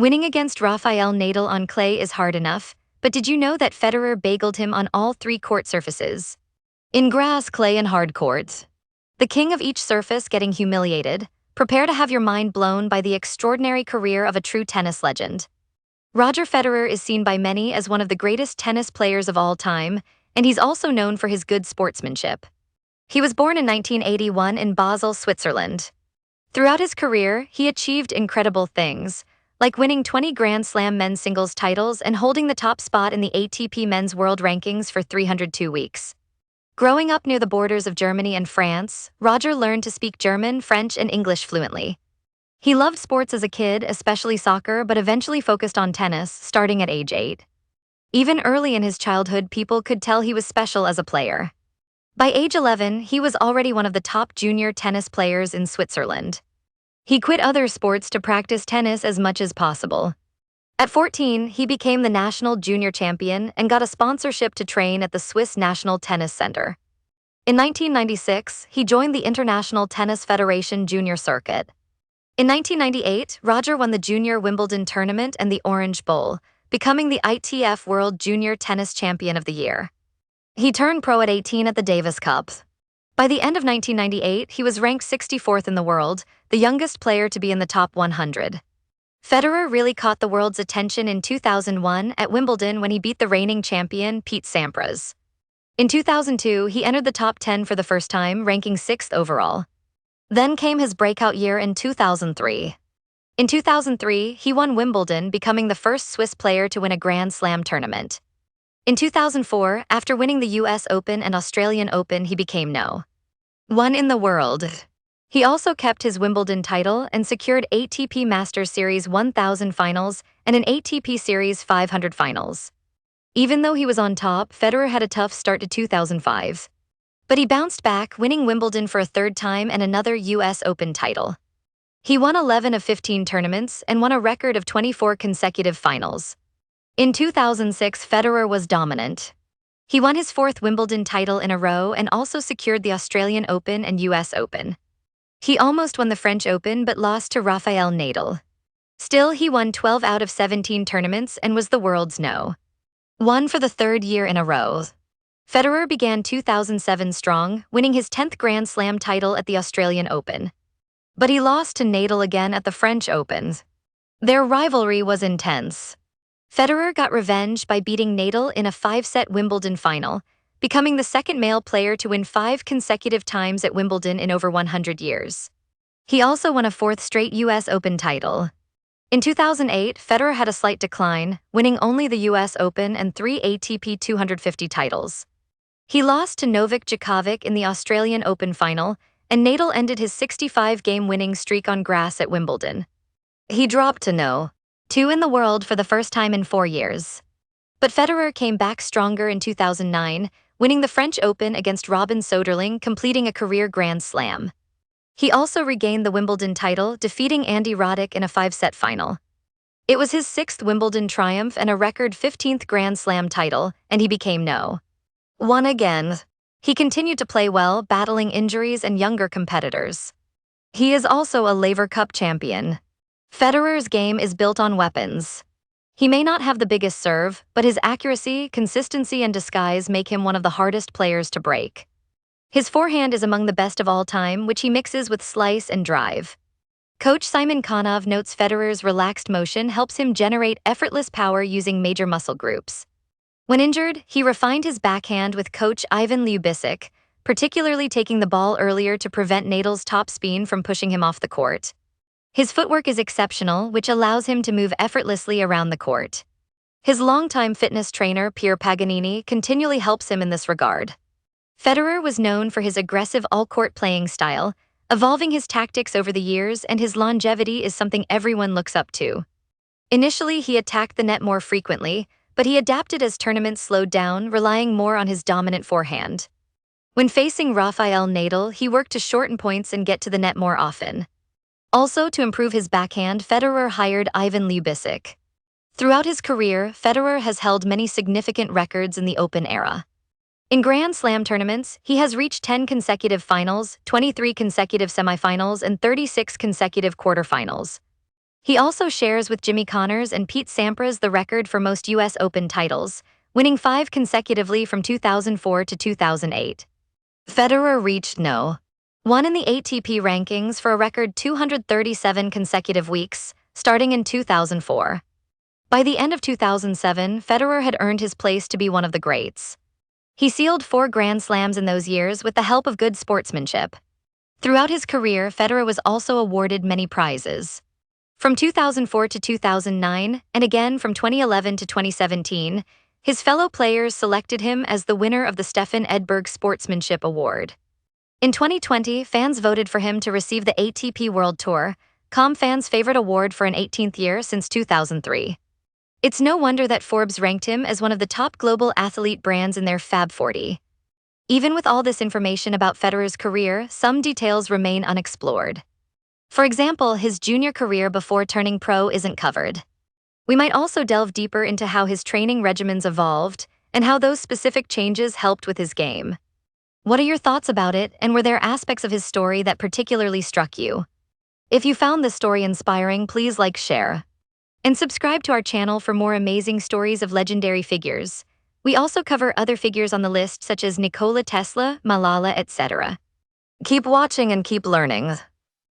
Winning against Rafael Nadal on clay is hard enough, but did you know that Federer bageled him on all three court surfaces? In grass, clay, and hard courts. The king of each surface getting humiliated. Prepare to have your mind blown by the extraordinary career of a true tennis legend. Roger Federer is seen by many as one of the greatest tennis players of all time, and he's also known for his good sportsmanship. He was born in 1981 in Basel, Switzerland. Throughout his career, he achieved incredible things, like winning 20 Grand Slam men's singles titles and holding the top spot in the ATP Men's World Rankings for 302 weeks. Growing up near the borders of Germany and France, Roger learned to speak German, French, and English fluently. He loved sports as a kid, especially soccer, but eventually focused on tennis, starting at age 8. Even early in his childhood, people could tell he was special as a player. By age 11, he was already one of the top junior tennis players in Switzerland. He quit other sports to practice tennis as much as possible. At 14, he became the national junior champion and got a sponsorship to train at the Swiss National Tennis Center. In 1996, he joined the International Tennis Federation junior circuit. In 1998, Roger won the Junior Wimbledon Tournament and the Orange Bowl, becoming the ITF World Junior Tennis Champion of the Year. He turned pro at 18 at the Davis Cup. By the end of 1998, he was ranked 64th in the world, the youngest player to be in the top 100. Federer really caught the world's attention in 2001 at Wimbledon when he beat the reigning champion Pete Sampras. In 2002, he entered the top 10 for the first time, ranking 6th overall. Then came his breakout year in 2003. In 2003, he won Wimbledon, becoming the first Swiss player to win a Grand Slam tournament. In 2004, after winning the US Open and Australian Open, he became No. 1 in the world. He also kept his Wimbledon title and secured ATP Masters Series 1000 finals and an ATP Series 500 finals. Even though he was on top, Federer had a tough start to 2005. But he bounced back, winning Wimbledon for a third time and another US Open title. He won 11 of 15 tournaments and won a record of 24 consecutive finals. In 2006, Federer was dominant. He won his fourth Wimbledon title in a row and also secured the Australian Open and US Open. He almost won the French Open but lost to Rafael Nadal. Still, he won 12 out of 17 tournaments and was the world's No. 1 for the third year in a row. Federer began 2007 strong, winning his 10th Grand Slam title at the Australian Open. But he lost to Nadal again at the French Open. Their rivalry was intense. Federer got revenge by beating Nadal in a 5-set Wimbledon final, becoming the second male player to win 5 consecutive times at Wimbledon in over 100 years. He also won a 4th straight US Open title. In 2008, Federer had a slight decline, winning only the US Open and 3 ATP 250 titles. He lost to Novak Djokovic in the Australian Open final, and Nadal ended his 65-game winning streak on grass at Wimbledon. He dropped to No. 2 in the world for the first time in 4 years. But Federer came back stronger in 2009, winning the French Open against Robin Soderling, completing a career Grand Slam. He also regained the Wimbledon title, defeating Andy Roddick in a 5-set final. It was his 6th Wimbledon triumph and a record 15th Grand Slam title, and he became No. 1 again. He continued to play well, battling injuries and younger competitors. He is also a Laver Cup champion. Federer's game is built on weapons. He may not have the biggest serve, but his accuracy, consistency, and disguise make him one of the hardest players to break. His forehand is among the best of all time, which he mixes with slice and drive. Coach Simon Konov notes Federer's relaxed motion helps him generate effortless power using major muscle groups. When injured, he refined his backhand with coach Ivan Ljubicic, particularly taking the ball earlier to prevent Nadal's topspin from pushing him off the court. His footwork is exceptional, which allows him to move effortlessly around the court. His longtime fitness trainer, Pier Paganini, continually helps him in this regard. Federer was known for his aggressive all-court playing style, evolving his tactics over the years, and his longevity is something everyone looks up to. Initially, he attacked the net more frequently, but he adapted as tournaments slowed down, relying more on his dominant forehand. When facing Rafael Nadal, he worked to shorten points and get to the net more often. Also, to improve his backhand, Federer hired Ivan Ljubicic. Throughout his career, Federer has held many significant records in the Open era. In Grand Slam tournaments, he has reached 10 consecutive finals, 23 consecutive semifinals, and 36 consecutive quarterfinals. He also shares with Jimmy Connors and Pete Sampras the record for most U.S. Open titles, winning 5 consecutively from 2004 to 2008. Federer reached No. 1 in the ATP rankings for a record 237 consecutive weeks, starting in 2004. By the end of 2007, Federer had earned his place to be one of the greats. He sealed 4 Grand Slams in those years with the help of good sportsmanship. Throughout his career, Federer was also awarded many prizes. From 2004 to 2009, and again from 2011 to 2017, his fellow players selected him as the winner of the Stefan Edberg Sportsmanship Award. In 2020, fans voted for him to receive the ATP World Tour, fans' favorite award for an 18th year since 2003. It's no wonder that Forbes ranked him as one of the top global athlete brands in their Fab 40. Even with all this information about Federer's career, some details remain unexplored. For example, his junior career before turning pro isn't covered. We might also delve deeper into how his training regimens evolved and how those specific changes helped with his game. What are your thoughts about it, and were there aspects of his story that particularly struck you? If you found this story inspiring, please like, share, and subscribe to our channel for more amazing stories of legendary figures. We also cover other figures on the list such as Nikola Tesla, Malala, etc. Keep watching and keep learning.